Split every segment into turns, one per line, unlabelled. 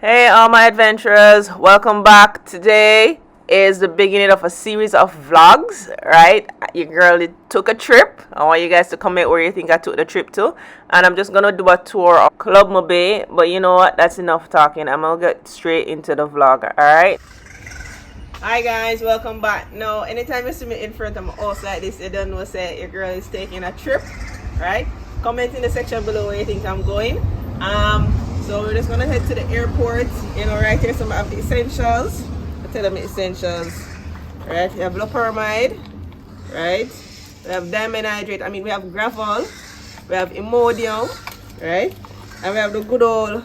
Hey, all my adventurers, welcome back. Today is the beginning of a series of vlogs, right? Your girl took a trip. I want you guys to comment where you think I took the trip to. And I'm just going to do a tour of Club MOBAY. But you know what? That's enough talking. I'm going to get straight into the vlog, alright? Hi guys, welcome back. Now, anytime you see me in front of my house like this, you don't know, say your girl is taking a trip, right? Comment in the section below where you think I'm going. So we're just gonna head to the airport. You know, right here some of the essentials. I tell them the essentials. Right, we have loperamide, right? We have diamond hydrate. I mean, we have gravel. We have Imodium, right? And we have the good old,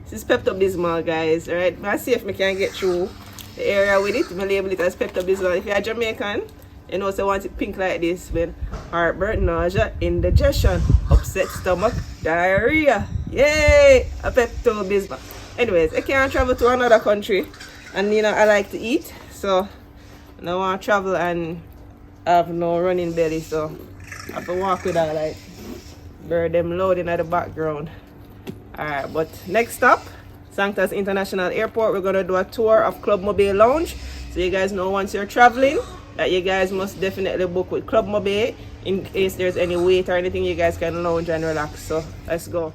this is Pepto-Bismol, guys. Right? Let's see if we can get through the area with it. We label it as Pepto-Bismol. If you're Jamaican, you know, so want it pink like this with heartburn, nausea, indigestion, upset stomach, diarrhea. Yay! A Pepto-Bismol. Anyways, I can't travel to another country, and you know I like to eat, so I don't want to travel and have no running belly, so I have to walk with that like bird them loading at the background. Alright, but next stop, Sanctus International Airport. We're gonna do a tour of Club MOBAY Lounge, so you guys know once you're traveling that you guys must definitely book with Club MOBAY in case there's any wait or anything. You guys can lounge and relax. So let's go.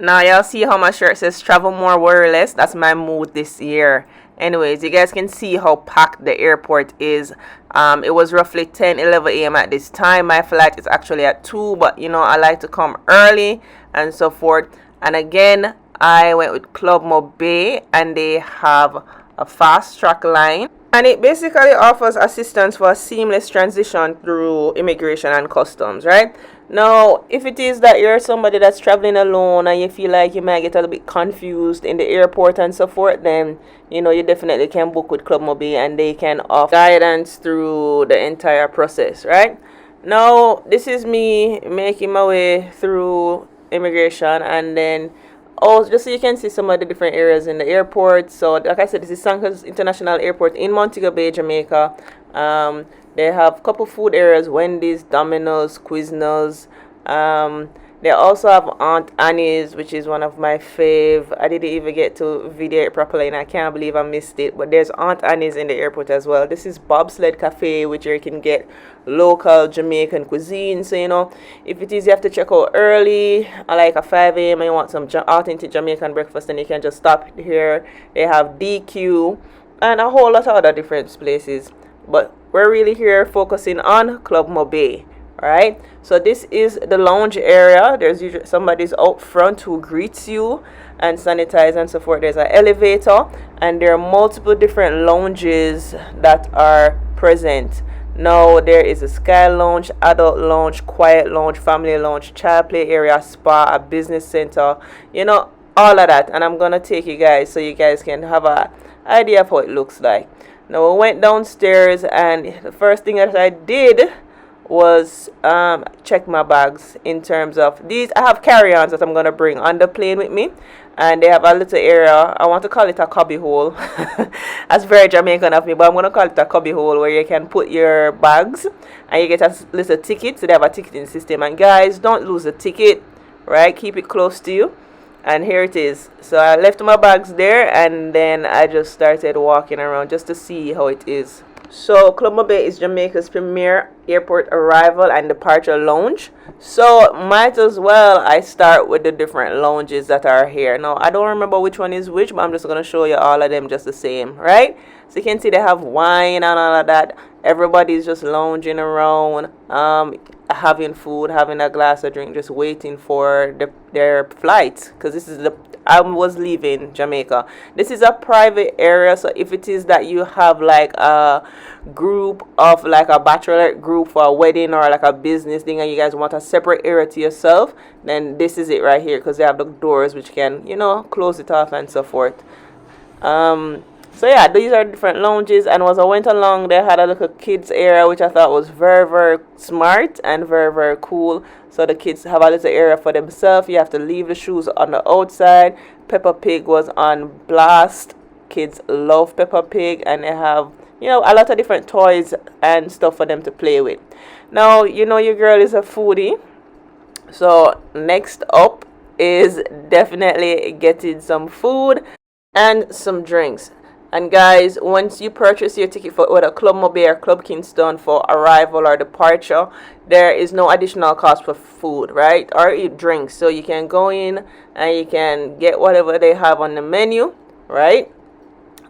Now y'all see how my shirt says travel more, worry less. That's my mood this year. Anyways, you guys can see how packed the airport is. It was roughly 10-11 a.m. at this time. My flight is actually at 2, but you know I like to come early and so forth. And again, I went with Club MOBAY, and they have a fast track line, and it basically offers assistance for a seamless transition through immigration and customs, right? Now, if it is that you're somebody that's traveling alone and you feel like you might get a little bit confused in the airport and so forth, then you know you definitely can book with Club MOBAY, and they can offer guidance through the entire process, right? Now, this is me making my way through immigration, and then just so you can see some of the different areas in the airport. So like I said, this is Sanctus International Airport in Montego Bay, Jamaica. They have a couple food areas: Wendy's, Domino's, Quiznos. They also have Aunt Annie's, which is one of my fave. I didn't even get to video it properly, and I can't believe I missed it. But there's Aunt Annie's in the airport as well. This is Bobsled Cafe, which you can get local Jamaican cuisine. So you know, if it is you have to check out early, like at 5 a.m. and you want some authentic Jamaican breakfast, then you can just stop here. They have DQ and a whole lot of other different places. But we're really here focusing on Club MOBAY. Alright, so this is the lounge area. There's usually somebody's out front who greets you and sanitize and so forth. There's an elevator, and there are multiple different lounges that are present. Now there is a sky lounge, adult lounge, quiet lounge, family lounge, child play area, spa, a business center, you know, all of that. And I'm gonna take you guys so you guys can have an idea of how it looks like. Now we went downstairs, and the first thing that I did was check my bags. In terms of these, I have carry-ons that I'm gonna bring on the plane with me, and they have a little area. I want to call it a cubby hole. That's very Jamaican of me, but I'm gonna call it a cubby hole, where you can put your bags and you get a little ticket. So they have a ticketing system, and guys, don't lose the ticket, right? Keep it close to you. And here it is. So I left my bags there, and then I just started walking around just to see how it is. So Club MOBAY is Jamaica's premier airport arrival and departure lounge. So might as well I start with the different lounges that are here. Now I don't remember which one is which, but I'm just gonna show you all of them just the same, right? So you can see they have wine and all of that. Everybody's just lounging around, having food, having a glass of drink, just waiting for their flight, because this is I was leaving Jamaica. This is a private area, so if it is that you have like a group of like a bachelorette group for a wedding or like a business thing, and you guys want a separate area to yourself, then this is it right here, because they have the doors which can, you know, close it off and so forth. So yeah, these are different lounges, and as I went along, they had a little kids area, which I thought was very, very smart and very, very cool. So the kids have a little area for themselves. You have to leave the shoes on the outside. Peppa Pig was on blast. Kids love Peppa Pig, and they have, you know, a lot of different toys and stuff for them to play with. Now, you know, your girl is a foodie, so next up is definitely getting some food. and some drinks. And guys, once you purchase your ticket for whether Club MOBAY or Club Kingston for arrival or departure, there is no additional cost for food, right? Or eat drinks. So you can go in and you can get whatever they have on the menu, right?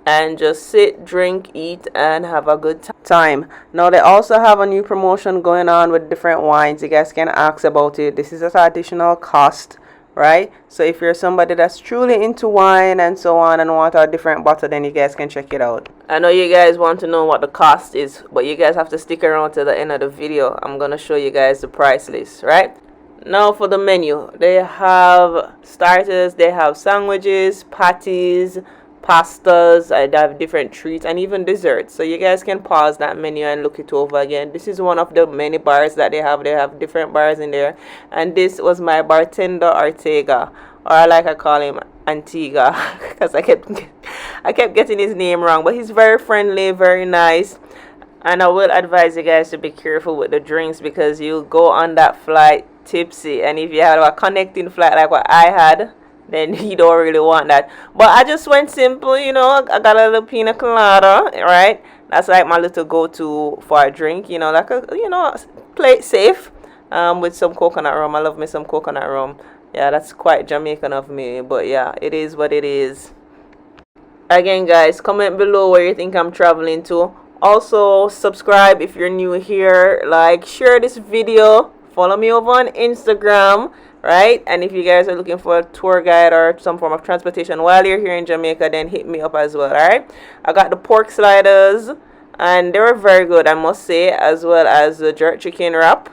And just sit, drink, eat, and have a good time. Now they also have a new promotion going on with different wines. You guys can ask about it. This is at additional cost, right? So if you're somebody that's truly into wine and so on and want a different bottle, then you guys can check it out. I know you guys want to know what the cost is, but you guys have to stick around to the end of the video. I'm gonna show you guys the price list, right? Now for the menu, they have starters, they have sandwiches, patties, pastas, I have different treats, and even desserts. So you guys can pause that menu and look it over again. This is one of the many bars that they have different bars in there, and this was my bartender Ortega, or I like I call him Antigua because I kept getting his name wrong, but he's very friendly, very nice. And I will advise you guys to be careful with the drinks because you go on that flight tipsy, and if you have a connecting flight like what I had, then you don't really want that. But I just went simple, you know. I got a little pina colada, right? That's like my little go-to for a drink, you know, like a, you know, play it safe, with some coconut rum. I love me some coconut rum. Yeah, that's quite Jamaican of me, but yeah, it is what it is. Again, guys, comment below where you think I'm traveling to. Also, subscribe if you're new here. Like, share this video. Follow me over on Instagram, right? And if you guys are looking for a tour guide or some form of transportation while you're here in Jamaica, then hit me up as well, all right? I got the pork sliders, and they were very good, I must say, as well as the jerk chicken wrap.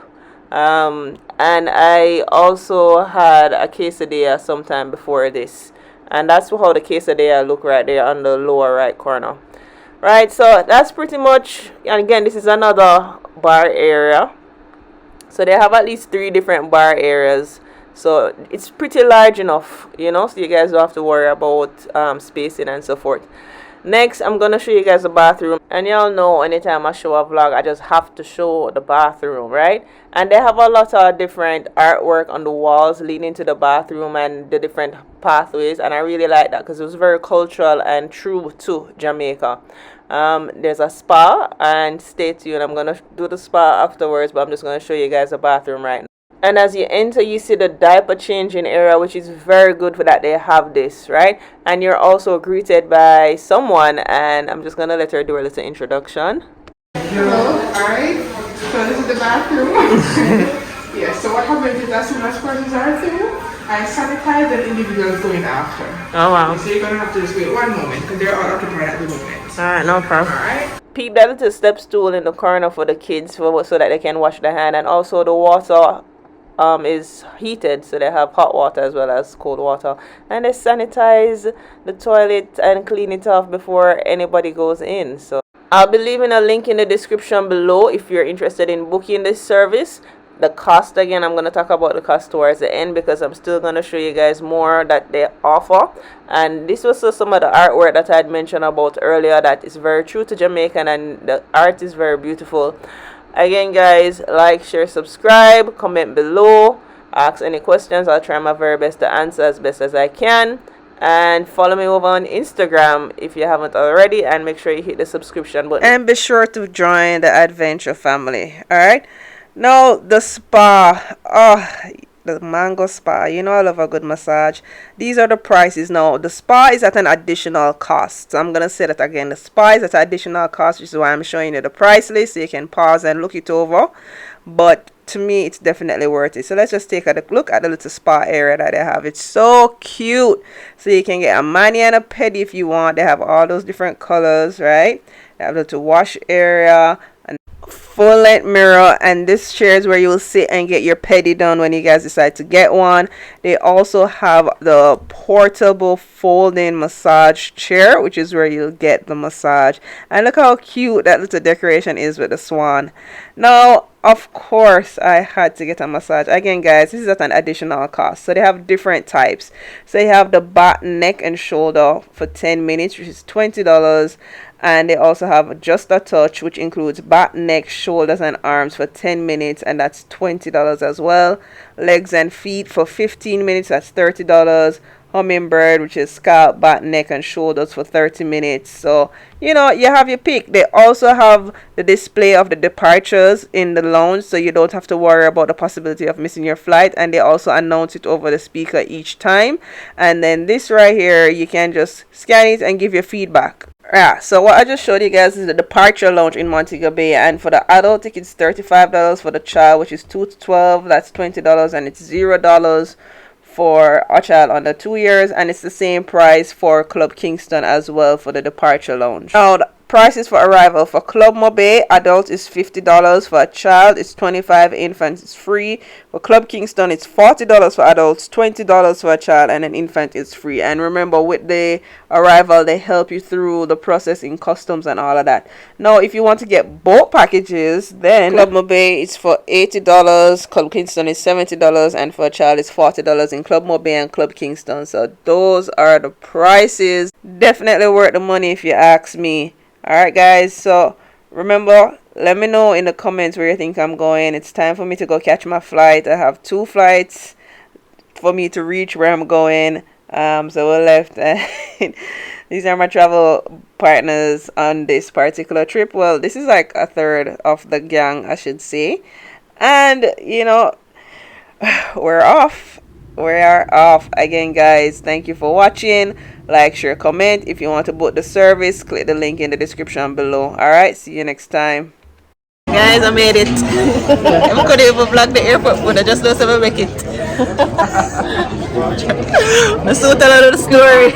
And I also had a quesadilla sometime before this. And that's how the quesadilla look right there on the lower right corner. Right, so that's pretty much, and again, this is another bar area. So they have at least 3 different bar areas. So it's pretty large enough, you know, so you guys don't have to worry about spacing and so forth. Next, I'm going to show you guys the bathroom. And y'all know anytime I show a vlog, I just have to show the bathroom, right? And they have a lot of different artwork on the walls leading to the bathroom and the different pathways. And I really like that because it was very cultural and true to Jamaica. There's a spa, and stay tuned. I'm going to do the spa afterwards, but I'm just going to show you guys the bathroom right now. And as you enter, you see the diaper changing area, which is very good for that they have this, right? And you're also greeted by someone, and I'm just going to let her do a little introduction.
Hello, alright, so this is the bathroom. Yeah, so what happens is as soon as persons are through, I sanitize the individuals going after.
Oh wow.
So you're going to have to just wait one moment, because they're all occupied at the moment.
Alright, no problem.
Alright.
Peep that little step stool in the corner for the kids so that they can wash their hand, and also the water is heated, so they have hot water as well as cold water, and they sanitize the toilet and clean it off before anybody goes in. So I'll be leaving a link in the description below if you're interested in booking this service. The cost, again, I'm going to talk about the cost towards the end because I'm still going to show you guys more that they offer. And this was some of the artwork that I had mentioned about earlier that is very true to Jamaican, and the art is very beautiful. Again, guys, like, share, subscribe, comment below, ask any questions. I'll try my very best to answer as best as I can. And follow me over on Instagram if you haven't already, and make sure you hit the subscription button. And be sure to join the adventure family, alright? Now, the spa. The mango spa. You know I love a good massage. These are the prices. Now, the spa is at an additional cost. So I'm going to say that again. The spa is at an additional cost, which is why I'm showing you the price list so you can pause and look it over. But to me, it's definitely worth it. So let's just take a look at the little spa area that they have. It's so cute. So you can get a mani and a pedi if you want. They have all those different colors, right? They have a little wash area, full length mirror, and this chair is where you will sit and get your pedi done when you guys decide to get one. They also have the portable folding massage chair, which is where you'll get the massage. And look how cute that little decoration is with the swan. Now, of course, I had to get a massage. Again, guys, this is at an additional cost. So they have different types. So they have the back, neck, and shoulder for 10 minutes, which is $20. And they also have just a touch, which includes back, neck, shoulders, and arms for 10 minutes, and that's $20 as well. Legs and feet for 15 minutes, that's $30. hummingbird, which is scalp, back, neck, and shoulders for 30 minutes. So, you know, you have your pick. They also have the display of the departures in the lounge, so you don't have to worry about the possibility of missing your flight. And they also announce it over the speaker each time. And then this right here, you can just scan it and give your feedback. Yeah, so what I just showed you guys is the departure lounge in Montego Bay, and for the adult ticket it's $35, for the child, which is 2 to 12, that's $20, and it's $0 for a child under 2 years, and it's the same price for Club Kingston as well for the departure lounge. Now the prices for arrival for Club MOBAY, adult is $50, for a child it's $25, infant is free. For Club Kingston it's $40 for adults, $20 for a child, and an infant is free. And remember, with the arrival they help you through the process in customs and all of that. Now if you want to get both packages, then Club MOBAY is for $80, Club Kingston is $70, and for a child it's $40 in Club MOBAY and Club Kingston. So those are the prices. Definitely worth the money if you ask me. Alright guys, so remember, let me know in the comments where you think I'm going. It's time for me to go catch my flight. I have 2 flights for me to reach where I'm going. So we're left. These are my travel partners on this particular trip. Well, this is like a third of the gang, I should say. And you know, we're off. We are off again, guys. Thank you for watching. Like, share, comment. If you want to book the service, click the link in the description below. Alright, see you next time. Guys, I made it. I couldn't even vlog the airport, but I just don't ever make it. I'm still telling the story.